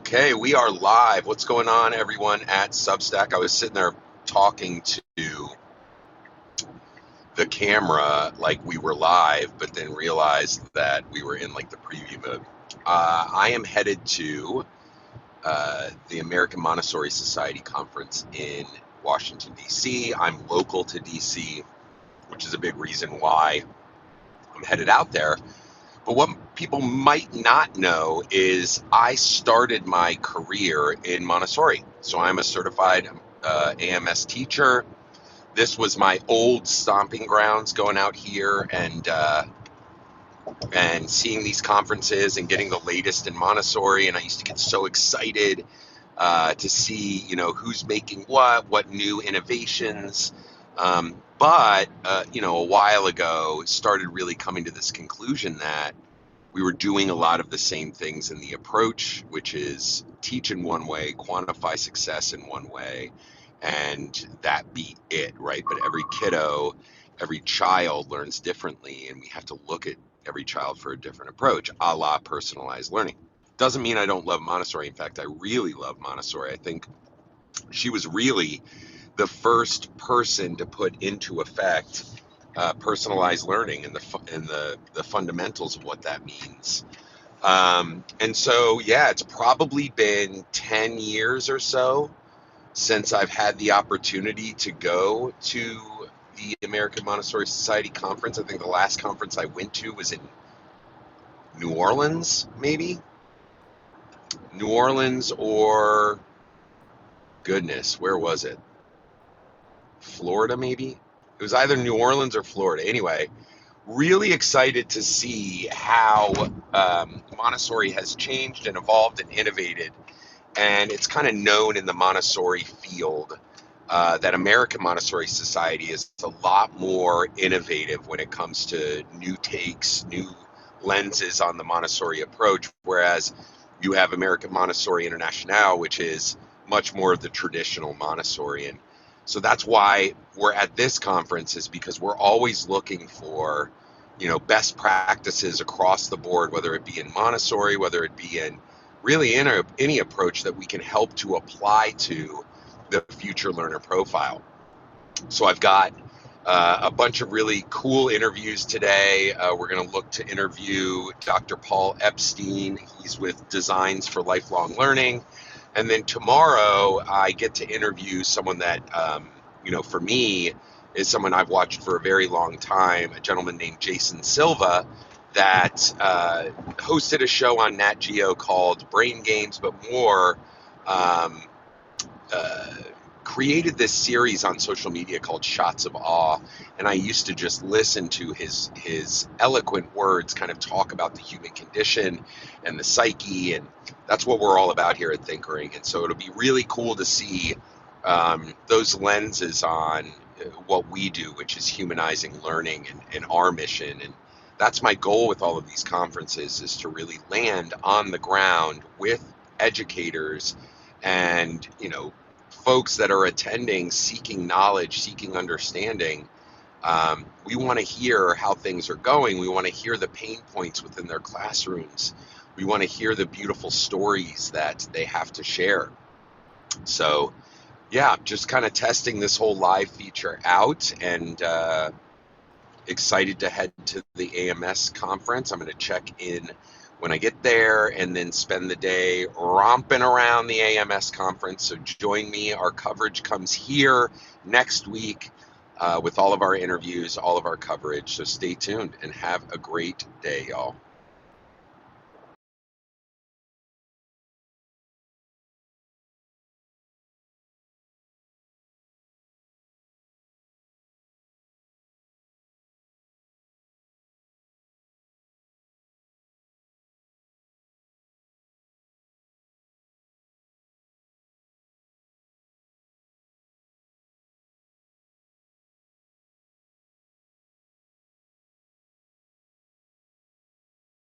Okay, we are live. What's going on, everyone, at Substack? I was sitting there talking to the camera like we were live, but then realized that we were in like the preview mode. I am headed to the American Montessori Society conference in Washington, D.C. I'm local to D.C., which is a big reason why I'm headed out there. But what people might not know is I started my career in Montessori. So I'm a certified AMS teacher. This was my old stomping grounds, going out here and seeing these conferences and getting the latest in Montessori. And I used to get so excited to see, who's making what new innovations. But a while ago, started really coming to this conclusion that we were doing a lot of the same things in the approach, which is teach in one way, quantify success in one way, and that be it, right? But every kiddo, every child learns differently, and we have to look at every child for a different approach, a la personalized learning. Doesn't mean I don't love Montessori. In fact, I really love Montessori. I think she was really the first person to put into effect personalized learning and the fundamentals of what that means. And so, yeah, it's probably been 10 years or so since I've had the opportunity to go to the American Montessori Society conference. I think the last conference I went to was in New Orleans, maybe. New Orleans or, goodness, where was it? Florida, maybe? It was either New Orleans or Florida. Anyway, really excited to see how Montessori has changed and evolved and innovated. And it's kind of known in the Montessori field that American Montessori Society is a lot more innovative when it comes to new takes, new lenses on the Montessori approach, whereas you have American Montessori International, which is much more of the traditional Montessori. And so that's why we're at this conference, is because we're always looking for, best practices across the board, whether it be in Montessori, whether it be in really any approach that we can help to apply to the future learner profile. So I've got a bunch of really cool interviews today. We're going to look to interview Dr. Paul Epstein. He's with Designs for Lifelong Learning. And then tomorrow I get to interview someone that, for me, is someone I've watched for a very long time, a gentleman named Jason Silva that hosted a show on Nat Geo called Brain Games, but more created this series on social media called Shots of Awe. And I used to just listen to his eloquent words kind of talk about the human condition and the psyche. And that's what we're all about here at Thinkering. And so it'll be really cool to see those lenses on what we do, which is humanizing learning and our mission. And that's my goal with all of these conferences, is to really land on the ground with educators and, folks that are attending, seeking knowledge, seeking understanding. We want to hear how things are going. We want to hear the pain points within their classrooms. We want to hear the beautiful stories that they have to share. So, yeah, just kind of testing this whole live feature out, and excited to head to the AMS conference. I'm going to check in when I get there and then spend the day romping around the AMS conference. So join me. Our coverage comes here next week with all of our interviews, all of our coverage. So stay tuned and have a great day, y'all.